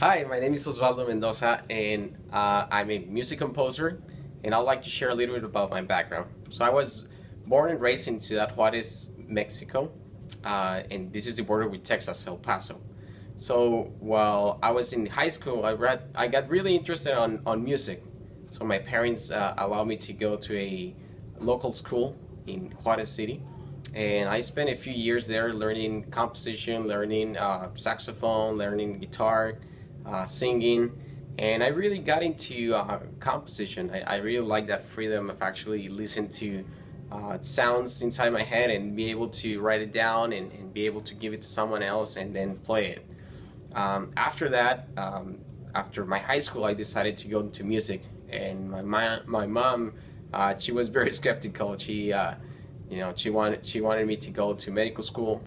Hi, my name is Osvaldo Mendoza, and I'm a music composer, and I'd like to share a little bit about my background. So I was born and raised in Ciudad Juarez, Mexico, and this is the border with Texas, El Paso. So while I was in high school, I got really interested on music. So my parents allowed me to go to a local school in Juarez City, and I spent a few years there learning composition, learning saxophone, learning guitar, singing, and I really got into composition. I really like that freedom of actually listening to sounds inside my head and be able to write it down and be able to give it to someone else and then play it. After that, after my high school, I decided to go into music, and my mom, she was very skeptical. She wanted me to go to medical school,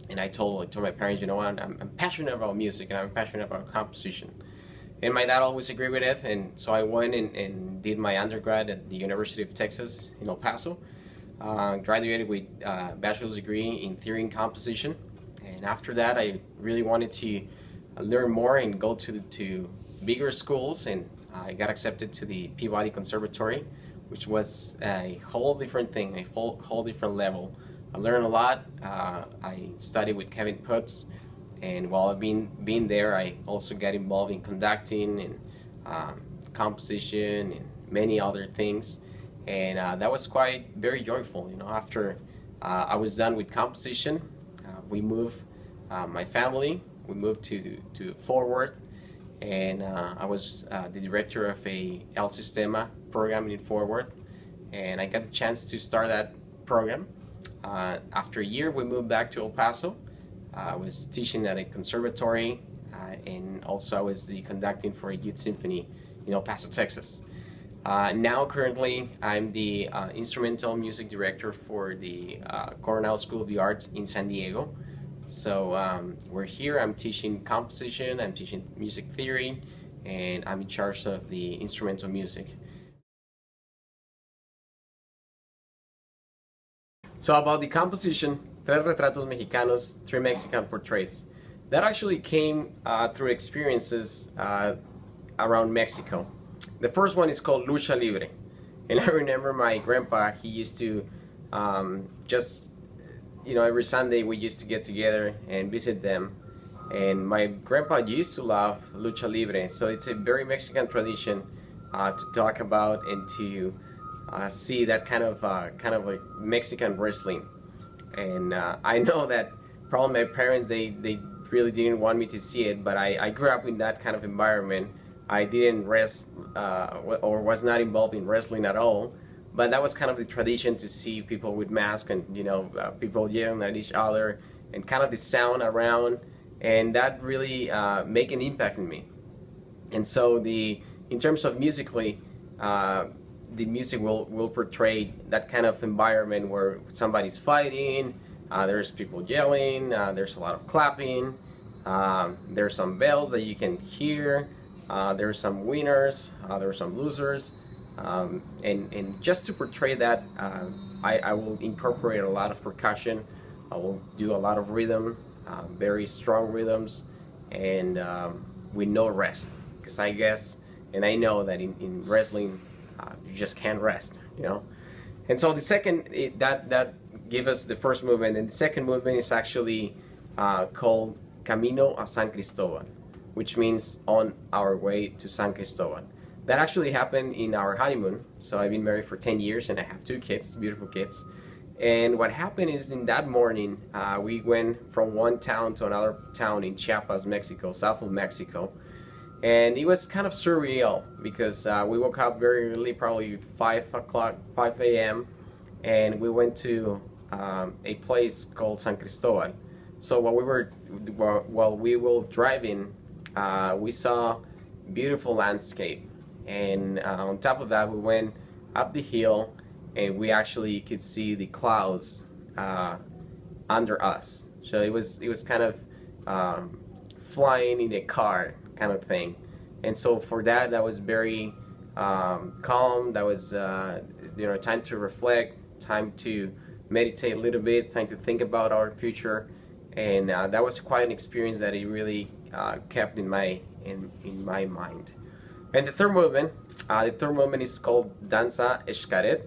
and I told my parents, I'm passionate about music and I'm passionate about composition. And my dad always agreed with it, and so I went and did my undergrad at the University of Texas in El Paso. Graduated with a bachelor's degree in theory and composition, and after that I really wanted to learn more and go to bigger schools, and I got accepted to the Peabody Conservatory, which was a whole different thing, a whole different level. I learned a lot. I studied with Kevin Putz, and while I've been there, I also got involved in conducting and composition and many other things, and that was quite very joyful. After I was done with composition, we moved my family. We moved to Fort Worth, and I was the director of a El Sistema program in Fort Worth, and I got the chance to start that program. After a year, we moved back to El Paso. I was teaching at a conservatory, and also I was the conducting for a youth symphony in El Paso, Texas. Now, currently, I'm the instrumental music director for the Cornell School of the Arts in San Diego. So we're here. I'm teaching composition, I'm teaching music theory, and I'm in charge of the instrumental music. So about the composition, Tres Retratos Mexicanos, Three Mexican Portraits, that actually came through experiences around Mexico. The first one is called Lucha Libre. And I remember my grandpa, he used to every Sunday we used to get together and visit them. And my grandpa used to love Lucha Libre. So it's a very Mexican tradition to talk about and to see that kind of like Mexican wrestling. And I know that probably my parents, they really didn't want me to see it, but I grew up in that kind of environment. I didn't or was not involved in wrestling at all, but that was kind of the tradition to see people with masks and people yelling at each other and kind of the sound around, and that really made an impact on me. And so in terms of musically, the music will portray that kind of environment where somebody's fighting, there's people yelling, there's a lot of clapping, there's some bells that you can hear, there's some winners, there's some losers, and just to portray that, I will incorporate a lot of percussion. I will do a lot of rhythm, very strong rhythms, and with no rest, because I guess and I know that in wrestling, you just can't rest, And so the second, that gave us the first movement, and the second movement is actually called Camino a San Cristobal, which means on our way to San Cristobal. That actually happened in our honeymoon. So I've been married for 10 years and I have 2 kids, beautiful kids. And what happened is in that morning, we went from one town to another town in Chiapas, Mexico, south of Mexico. And it was kind of surreal because we woke up very early, probably 5 a.m., and we went to a place called San Cristobal. So while we were driving, we saw beautiful landscape, and on top of that, we went up the hill, and we actually could see the clouds under us. So it was kind of flying in a car kind of thing. And so for that was very calm. That was time to reflect, time to meditate a little bit, time to think about our future. And that was quite an experience that it really kept in my mind. And the third movement is called Danza Xcaret,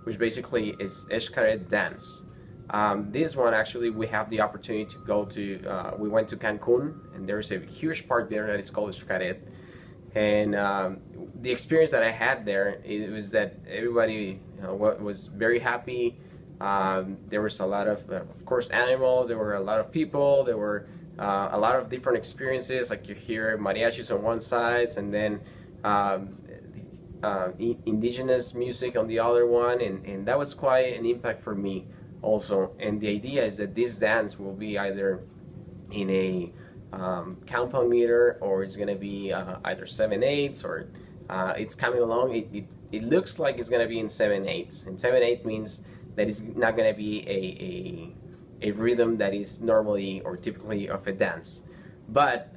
which basically is Xcaret dance. This one actually we have the opportunity to go to. We went to Cancun, and there's a huge park there that is called Xcaret. And the experience that I had there, it was that everybody was very happy. There was a lot of course, animals. There were a lot of people. There were a lot of different experiences. Like you hear mariachis on one side, and then indigenous music on the other one, and that was quite an impact for me also. And the idea is that this dance will be either in a compound meter, or it's going to be either 7/8, or it's coming along. It looks like it's going to be in 7/8, and 7/8 means that it's not going to be a rhythm that is normally or typically of a dance. But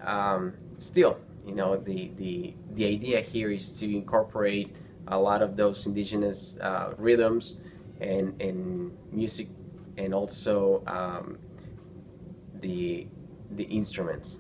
still, the idea here is to incorporate a lot of those indigenous rhythms and music, and also the instruments.